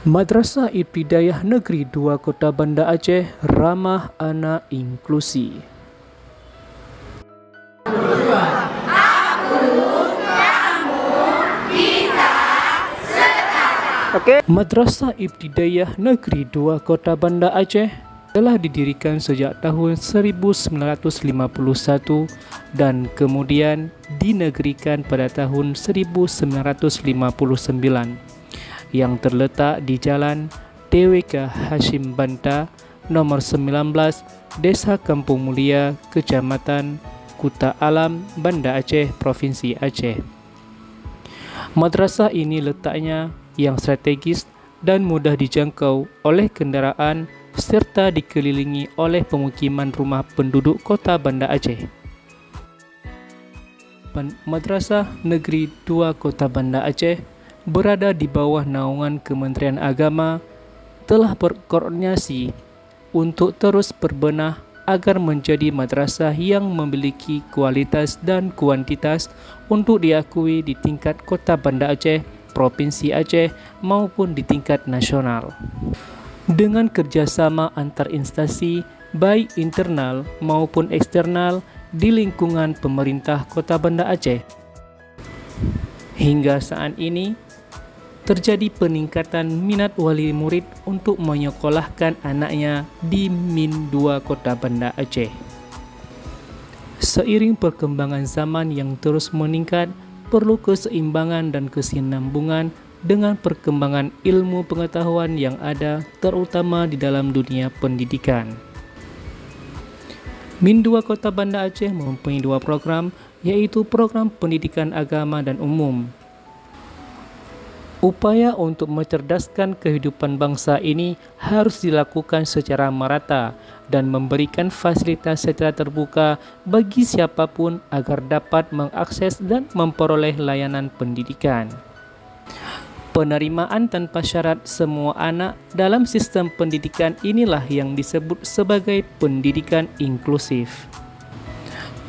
Madrasah Ibtidaiyah Negeri 2 Kota Banda Aceh ramah anak inklusi. Madrasah Ibtidaiyah Negeri 2 Kota Banda Aceh telah didirikan sejak tahun 1951 dan kemudian dinegerikan pada tahun 1959 yang terletak di Jalan TWK Hashim Banta nomor 19 Desa Kampung Mulia, Kecamatan Kuta Alam, Banda Aceh, Provinsi Aceh. Madrasah ini letaknya yang strategis dan mudah dijangkau oleh kenderaan serta dikelilingi oleh pemukiman rumah penduduk Kota Banda Aceh. Madrasah Negeri 2 Kota Banda Aceh berada di bawah naungan Kementerian Agama telah berkoordinasi untuk terus berbenah agar menjadi madrasah yang memiliki kualitas dan kuantitas untuk diakui di tingkat Kota Banda Aceh, Provinsi Aceh maupun di tingkat nasional. Dengan kerjasama antar instansi baik internal maupun eksternal di lingkungan pemerintah Kota Banda Aceh. Hingga saat ini terjadi peningkatan minat wali murid untuk menyekolahkan anaknya di Min 2 Kota Banda Aceh. Seiring perkembangan zaman yang terus meningkat, perlu keseimbangan dan kesinambungan dengan perkembangan ilmu pengetahuan yang ada, terutama di dalam dunia pendidikan. Min 2 Kota Banda Aceh mempunyai 2 program, yaitu program pendidikan agama dan umum. Upaya untuk mencerdaskan kehidupan bangsa ini harus dilakukan secara merata dan memberikan fasilitas secara terbuka bagi siapapun agar dapat mengakses dan memperoleh layanan pendidikan. Penerimaan tanpa syarat semua anak dalam sistem pendidikan inilah yang disebut sebagai pendidikan inklusif.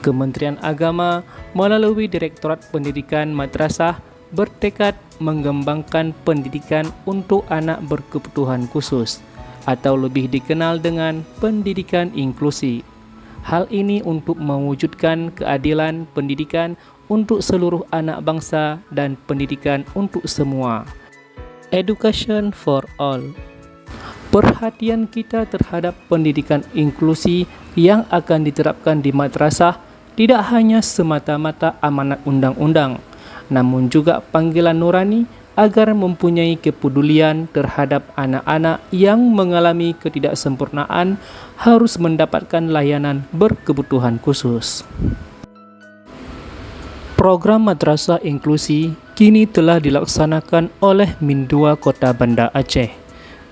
Kementerian Agama melalui Direktorat Pendidikan Madrasah bertekad mengembangkan pendidikan untuk anak berkebutuhan khusus atau lebih dikenal dengan pendidikan inklusi. Hal ini untuk mewujudkan keadilan pendidikan untuk seluruh anak bangsa dan pendidikan untuk semua. Education for all. Perhatian kita terhadap pendidikan inklusi yang akan diterapkan di madrasah tidak hanya semata-mata amanat undang-undang, namun juga panggilan nurani agar mempunyai kepedulian terhadap anak-anak yang mengalami ketidaksempurnaan harus mendapatkan layanan berkebutuhan khusus. Program Madrasah Inklusi kini telah dilaksanakan oleh Min 2 Kota Banda Aceh,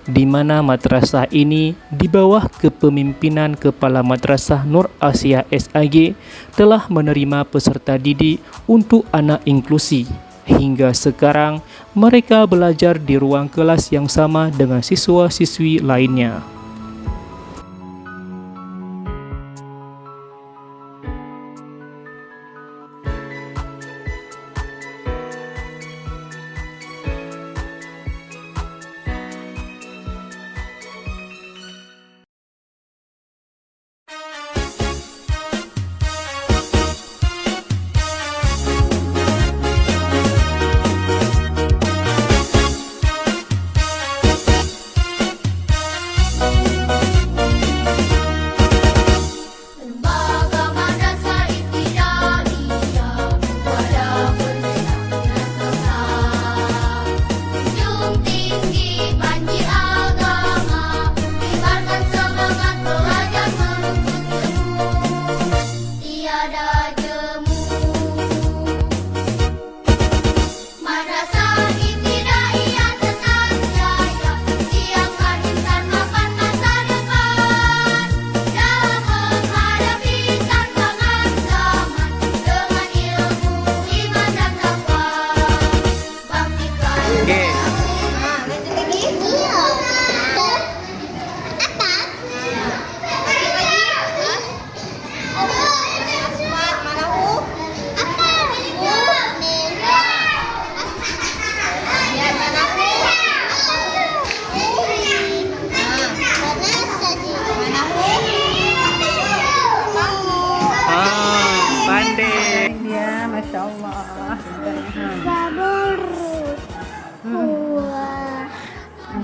di mana madrasah ini di bawah kepemimpinan Kepala Madrasah Nur Asia SAG telah menerima peserta didik untuk anak inklusi. Hingga sekarang mereka belajar di ruang kelas yang sama dengan siswa-siswi lainnya.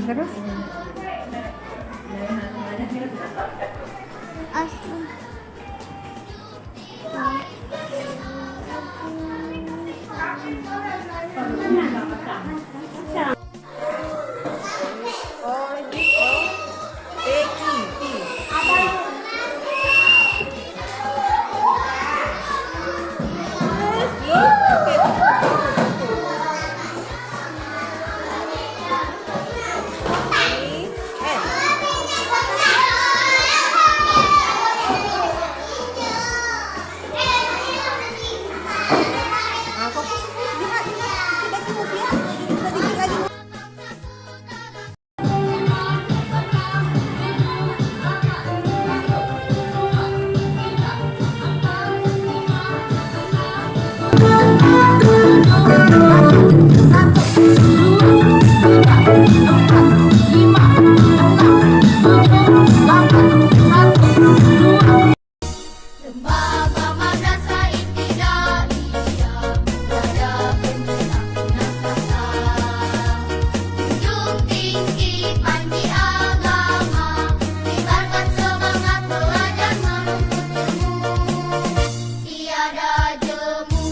Terus? Lembaga Madrasah Ibtidaiyah pada pimpinan Nasrani, junjung tinggi panji agama, kibarkan semangat belajar menuntut ilmu, tiada jemu.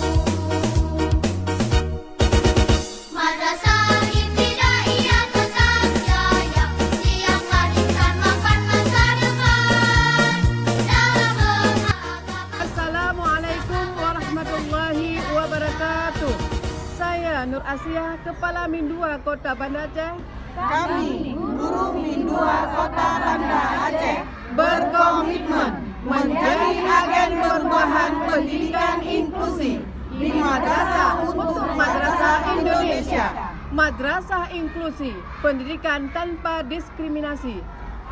Madrasah Ibtidaiyah tetap jaya, siapkan insan mapan masa depan dalam mengagama. Assalamualaikum warahmatullahi wabarakatuh. Saya Nur Asia, Kepala Min 2 Kota Banda Aceh. Kami, guru Min 2 Kota Banda Aceh, Berkomitmen menjadi agen perubahan pendidikan inklusif di Madrasah untuk Madrasah Indonesia. Madrasah Inklusi, pendidikan tanpa diskriminasi.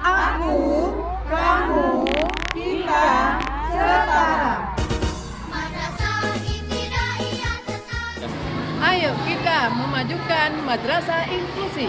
Aku, kamu, kita setara. Madrasah Ibtidaiyah tetap. Ayo kita memajukan Madrasah Inklusi.